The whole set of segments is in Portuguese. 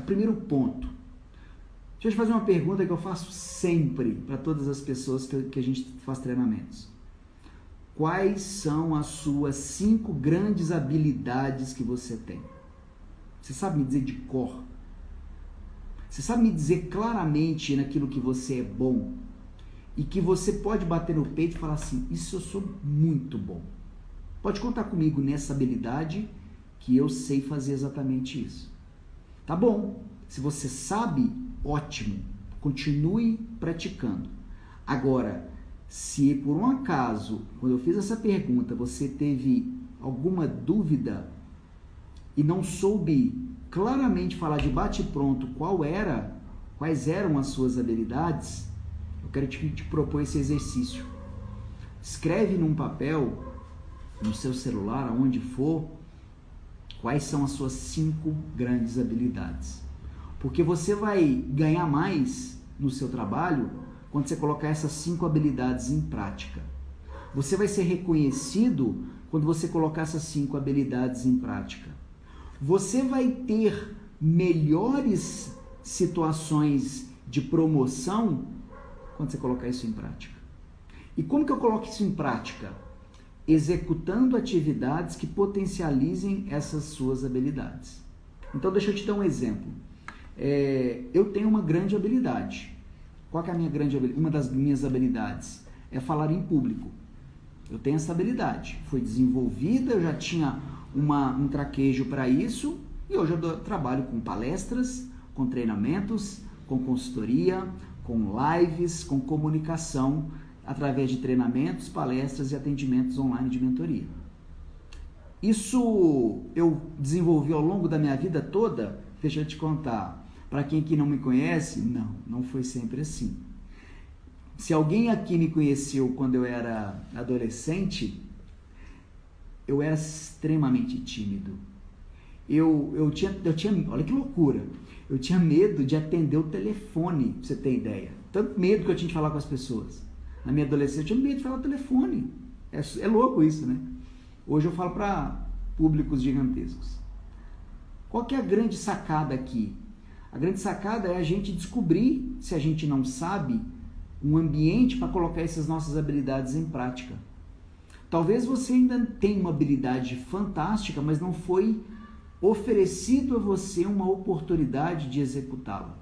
primeiro ponto. Deixa eu te fazer uma pergunta que eu faço sempre para todas as pessoas que a gente faz treinamentos. Quais são as suas 5 grandes habilidades que você tem? Você sabe me dizer de cor? Você sabe me dizer claramente naquilo que você é bom? E que você pode bater no peito e falar assim, isso eu sou muito bom. Pode contar comigo nessa habilidade que eu sei fazer exatamente isso. Tá bom, se você sabe, ótimo, continue praticando. Agora, se por um acaso, quando eu fiz essa pergunta, você teve alguma dúvida e não soube claramente falar de bate-pronto quais eram as suas habilidades, eu quero te propor esse exercício. Escreve num papel, no seu celular, aonde for, quais são as suas 5 grandes habilidades. Porque você vai ganhar mais no seu trabalho quando você colocar essas 5 habilidades em prática. Você vai ser reconhecido quando você colocar essas 5 habilidades em prática. Você vai ter melhores situações de promoção quando você colocar isso em prática. E como que eu coloco isso em prática? Executando atividades que potencializem essas suas habilidades. Então deixa eu te dar um exemplo. Eu tenho uma grande habilidade. Qual que é a minha grande habilidade? Uma das minhas habilidades é falar em público. Eu tenho essa habilidade. Foi desenvolvida, eu já tinha um traquejo para isso e hoje eu trabalho com palestras, com treinamentos, com consultoria, com lives, com comunicação através de treinamentos, palestras e atendimentos online de mentoria. Isso eu desenvolvi ao longo da minha vida toda. Deixa eu te contar. Para quem aqui não me conhece, não foi sempre assim. Se alguém aqui me conheceu quando eu era adolescente, eu era extremamente tímido. Eu tinha, olha que loucura, eu tinha medo de atender o telefone, pra você ter ideia. Tanto medo que eu tinha de falar com as pessoas. Na minha adolescência eu tinha medo de falar no telefone. É louco isso, né? Hoje eu falo para públicos gigantescos. Qual que é a grande sacada aqui? A grande sacada é a gente descobrir, se a gente não sabe, um ambiente para colocar essas nossas habilidades em prática. Talvez você ainda tenha uma habilidade fantástica, mas não foi oferecido a você uma oportunidade de executá-la.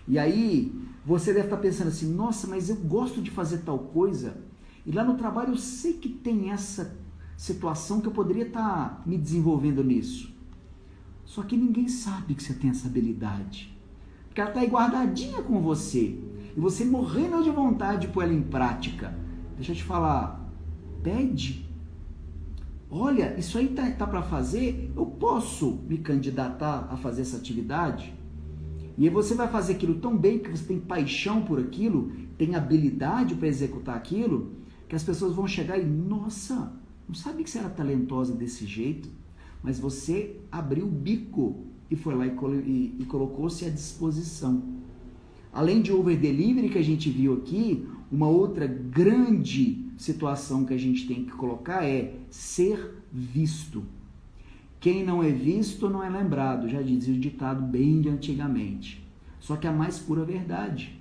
E aí, você deve estar pensando assim, nossa, mas eu gosto de fazer tal coisa, e lá no trabalho eu sei que tem essa situação que eu poderia estar me desenvolvendo nisso. Só que ninguém sabe que você tem essa habilidade. Porque ela está aí guardadinha com você. E você morrendo de vontade de pôr ela em prática. Deixa eu te falar, pede. Olha, isso aí tá para fazer, eu posso me candidatar a fazer essa atividade? E aí você vai fazer aquilo tão bem que você tem paixão por aquilo, tem habilidade para executar aquilo, que as pessoas vão chegar e, nossa, não sabia que você era talentosa desse jeito, mas você abriu o bico e foi lá e colocou-se à disposição. Além de over delivery que a gente viu aqui, uma outra grande situação que a gente tem que colocar é ser visto. Quem não é visto não é lembrado, já dizia o ditado bem de antigamente. Só que é a mais pura verdade.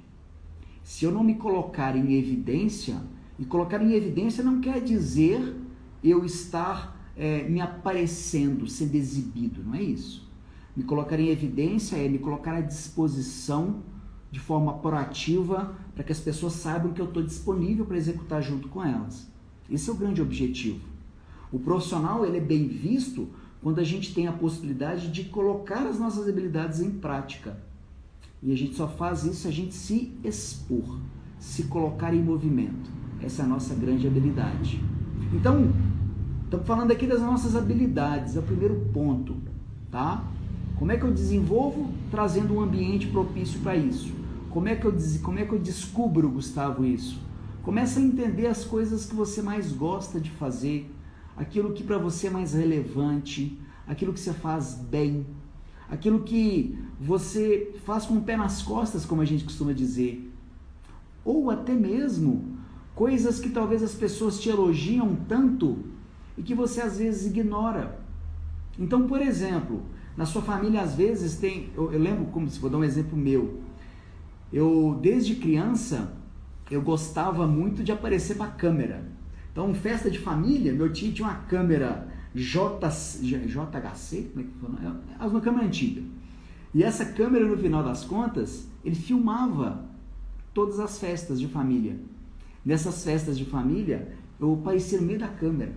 Se eu não me colocar em evidência, e colocar em evidência não quer dizer eu estar me aparecendo, sendo exibido, não é isso. Me colocar em evidência é me colocar à disposição de forma proativa para que as pessoas saibam que eu estou disponível para executar junto com elas. Esse é o grande objetivo. O profissional ele é bem visto quando a gente tem a possibilidade de colocar as nossas habilidades em prática. E a gente só faz isso se a gente se expor, se colocar em movimento. Essa é a nossa grande habilidade. Então, estamos falando aqui das nossas habilidades, é o primeiro ponto, tá? Como é que eu desenvolvo? Trazendo um ambiente propício para isso. Como é que eu descubro, Gustavo, isso? Começa a entender as coisas que você mais gosta de fazer, aquilo que para você é mais relevante, aquilo que você faz bem, aquilo que você faz com o pé nas costas, como a gente costuma dizer. Ou até mesmo coisas que talvez as pessoas te elogiam tanto e que você às vezes ignora. Então, por exemplo, Na sua família, às vezes, eu lembro, vou dar um exemplo meu. Eu, desde criança, eu gostava muito de aparecer para a câmera. Então, festa de família, meu tio tinha uma câmera JHC, como é que fala? É uma câmera antiga. E essa câmera, no final das contas, ele filmava todas as festas de família. Nessas festas de família, eu aparecia no meio da câmera.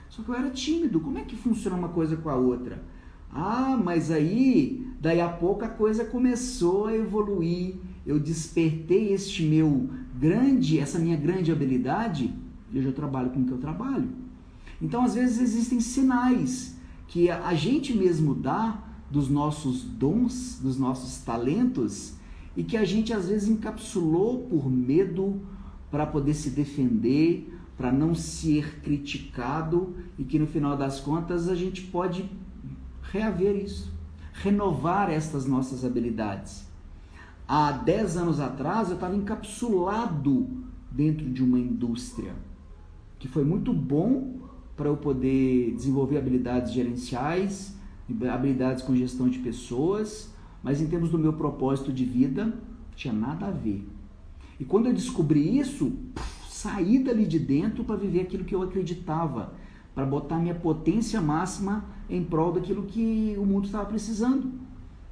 Só que eu era tímido. Como é que funciona uma coisa com a outra? Ah, mas aí, daí a pouco a coisa começou a evoluir. Eu despertei essa minha grande habilidade, e hoje eu trabalho com o que eu trabalho. Então, às vezes, existem sinais que a gente mesmo dá dos nossos dons, dos nossos talentos, e que a gente, às vezes, encapsulou por medo para poder se defender, para não ser criticado, e que, no final das contas, a gente pode reaver isso, renovar estas nossas habilidades. Há 10 anos atrás, eu estava encapsulado dentro de uma indústria, que foi muito bom para eu poder desenvolver habilidades gerenciais, habilidades com gestão de pessoas, mas em termos do meu propósito de vida, tinha nada a ver. E quando eu descobri isso, saí dali de dentro para viver aquilo que eu acreditava, para botar minha potência máxima em prol daquilo que o mundo estava precisando,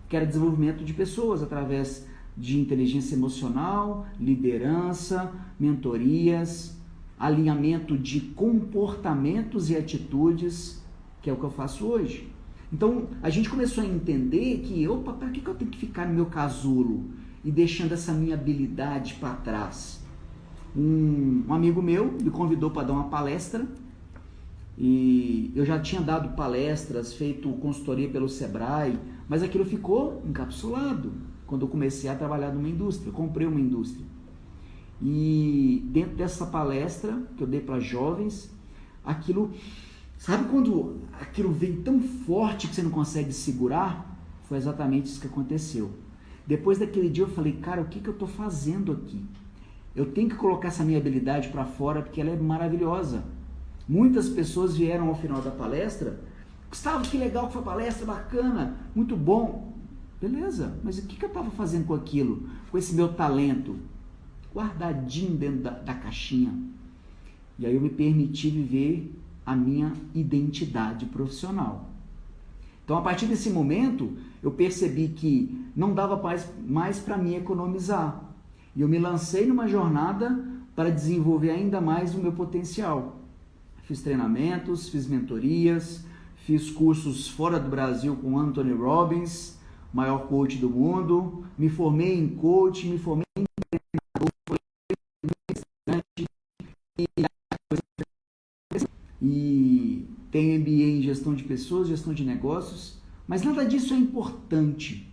que era desenvolvimento de pessoas através de inteligência emocional, liderança, mentorias, alinhamento de comportamentos e atitudes, que é o que eu faço hoje. Então, a gente começou a entender que, opa, para que eu tenho que ficar no meu casulo e deixando essa minha habilidade para trás? Um amigo meu me convidou para dar uma palestra, e eu já tinha dado palestras, feito consultoria pelo Sebrae, mas aquilo ficou encapsulado quando eu comecei a trabalhar numa indústria. Eu comprei uma indústria. E dentro dessa palestra que eu dei para jovens, sabe quando aquilo vem tão forte que você não consegue segurar? Foi exatamente isso que aconteceu. Depois daquele dia eu falei, cara, o que eu estou fazendo aqui? Eu tenho que colocar essa minha habilidade para fora porque ela é maravilhosa. Muitas pessoas vieram ao final da palestra, Gustavo, que legal que foi a palestra, bacana, muito bom. Beleza, mas o que eu estava fazendo com aquilo? Com esse meu talento? Guardadinho dentro da caixinha. E aí eu me permiti viver a minha identidade profissional. Então, a partir desse momento, eu percebi que não dava mais para mim economizar. E eu me lancei numa jornada para desenvolver ainda mais o meu potencial. Fiz treinamentos, fiz mentorias, fiz cursos fora do Brasil com Anthony Robbins, maior coach do mundo, me formei em coach, me formei em e tenho MBA em gestão de pessoas, gestão de negócios, mas nada disso é importante,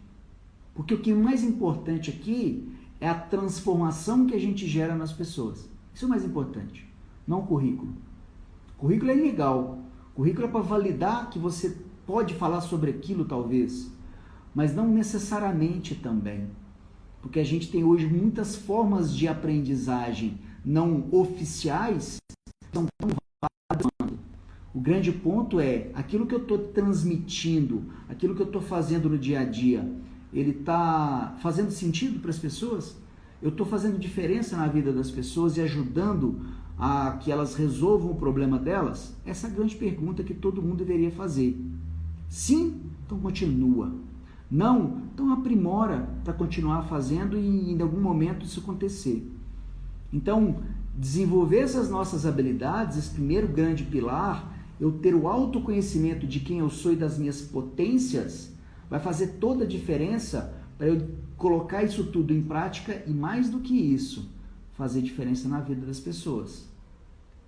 porque o que é mais importante aqui é a transformação que a gente gera nas pessoas. Isso é o mais importante, não o currículo. O currículo é legal, o currículo é para validar que você pode falar sobre aquilo talvez, mas não necessariamente também, porque a gente tem hoje muitas formas de aprendizagem não oficiais que não tão válidas. O grande ponto é, aquilo que eu estou transmitindo, aquilo que eu estou fazendo no dia a dia, ele está fazendo sentido para as pessoas? Eu estou fazendo diferença na vida das pessoas e ajudando a que elas resolvam o problema delas? Essa é a grande pergunta que todo mundo deveria fazer. Sim? Então continua. Não? Então aprimora para continuar fazendo e em algum momento isso acontecer. Então, desenvolver essas nossas habilidades, esse primeiro grande pilar, eu ter o autoconhecimento de quem eu sou e das minhas potências, vai fazer toda a diferença para eu colocar isso tudo em prática e, mais do que isso, fazer diferença na vida das pessoas.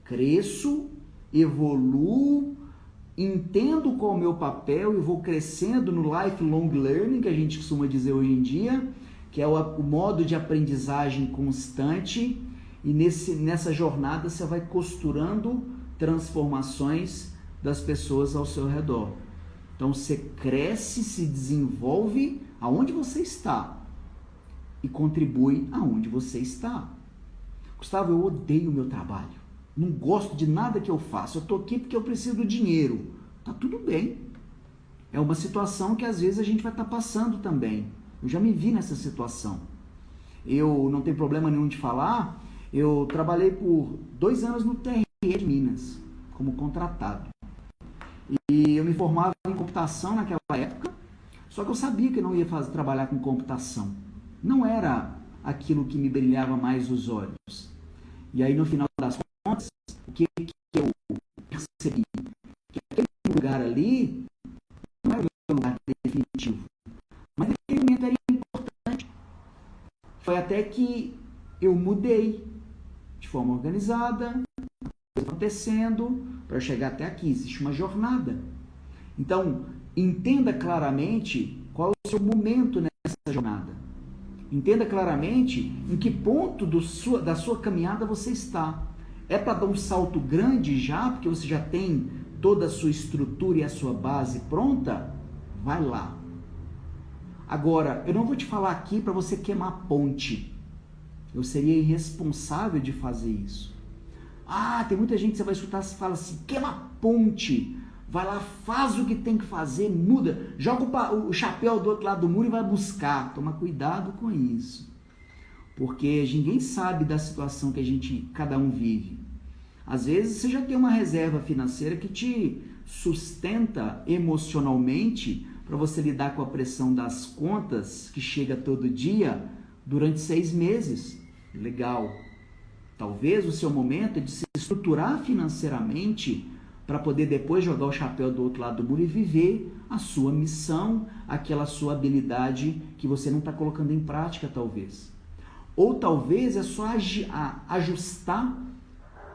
Cresço, evoluo, entendo qual é o meu papel e vou crescendo no lifelong learning, que a gente costuma dizer hoje em dia, que é o modo de aprendizagem constante, e nessa jornada você vai costurando transformações das pessoas ao seu redor. Então você cresce, se desenvolve aonde você está e contribui aonde você está. Gustavo, eu odeio o meu trabalho, não gosto de nada que eu faço, eu estou aqui porque eu preciso do dinheiro. Tá tudo bem, é uma situação que às vezes a gente vai estar passando também. Eu já me vi nessa situação. Eu não tenho problema nenhum de falar, eu trabalhei por 2 anos no TRE de Minas, como contratado. E eu me formava em computação naquela época, só que eu sabia que eu não ia trabalhar com computação. Não era aquilo que me brilhava mais os olhos. E aí, no final das contas, o que eu percebi? Que aquele lugar ali não era o meu lugar definitivo. Mas naquele momento era importante. Foi até que eu mudei de forma organizada, acontecendo, para chegar até aqui. Existe uma jornada. Então, entenda claramente qual é o seu momento nessa jornada. Entenda claramente em que ponto da sua caminhada você está. É para dar um salto grande já, porque você já tem toda a sua estrutura e a sua base pronta? Vai lá. Agora, eu não vou te falar aqui para você queimar a ponte. Eu seria irresponsável de fazer isso. Tem muita gente que você vai escutar e fala assim, queima a ponte. Vai lá, faz o que tem que fazer, muda, joga o chapéu do outro lado do muro e vai buscar. Toma cuidado com isso. Porque ninguém sabe da situação que cada um vive. Às vezes você já tem uma reserva financeira que te sustenta emocionalmente para você lidar com a pressão das contas que chega todo dia durante 6 meses. Legal. Talvez o seu momento é de se estruturar financeiramente para poder depois jogar o chapéu do outro lado do muro e viver a sua missão, aquela sua habilidade que você não está colocando em prática, talvez. Ou talvez é só ajustar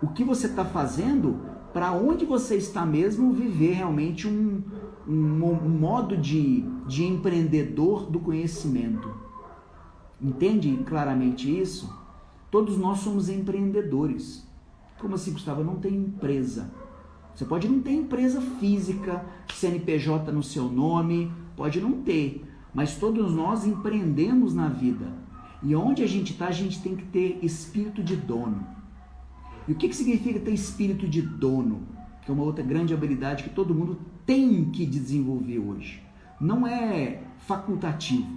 o que você está fazendo para onde você está mesmo viver realmente um modo de empreendedor do conhecimento. Entende claramente isso? Todos nós somos empreendedores. Como assim, Gustavo? Eu não tenho empresa. Você pode não ter empresa física, CNPJ no seu nome, pode não ter, mas todos nós empreendemos na vida. E onde a gente está, a gente tem que ter espírito de dono. E o que significa ter espírito de dono? Que é uma outra grande habilidade que todo mundo tem que desenvolver hoje. Não é facultativo,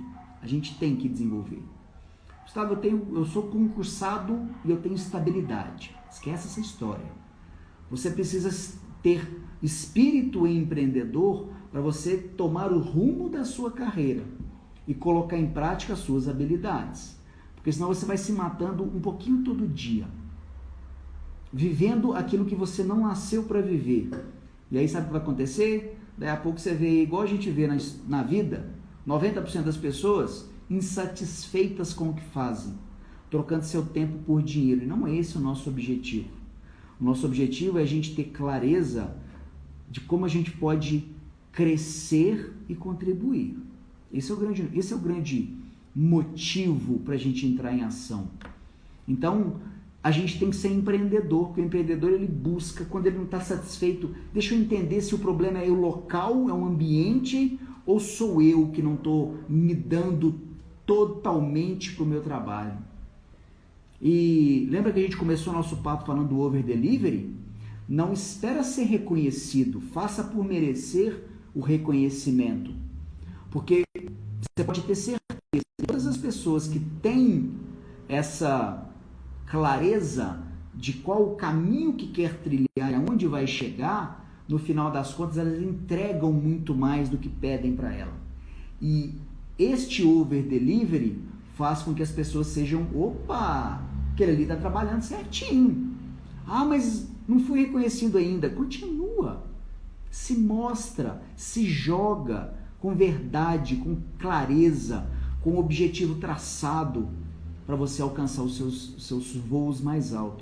a gente tem que desenvolver. Gustavo, eu sou concursado e eu tenho estabilidade. Esquece essa história. Você precisa ter espírito empreendedor para você tomar o rumo da sua carreira e colocar em prática as suas habilidades. Porque senão você vai se matando um pouquinho todo dia, vivendo aquilo que você não nasceu para viver. E aí sabe o que vai acontecer? Daí a pouco você vê, igual a gente vê na vida, 90% das pessoas insatisfeitas com o que fazem, trocando seu tempo por dinheiro. E não é esse o nosso objetivo. O nosso objetivo é a gente ter clareza de como a gente pode crescer e contribuir. Esse é o grande motivo para a gente entrar em ação. Então, a gente tem que ser empreendedor, porque o empreendedor ele busca, quando ele não está satisfeito, deixa eu entender se o problema é o local, é o ambiente, ou sou eu que não estou me dando totalmente para o meu trabalho. E lembra que a gente começou nosso papo falando do over delivery? Não espera ser reconhecido, faça por merecer o reconhecimento. Porque você pode ter certeza que todas as pessoas que têm essa clareza de qual o caminho que quer trilhar e aonde vai chegar, no final das contas elas entregam muito mais do que pedem para ela. E este over delivery faz com que as pessoas sejam, aquele ali está trabalhando certinho. Mas não fui reconhecido ainda. Continua, se mostra, se joga com verdade, com clareza, com objetivo traçado para você alcançar os seus voos mais altos.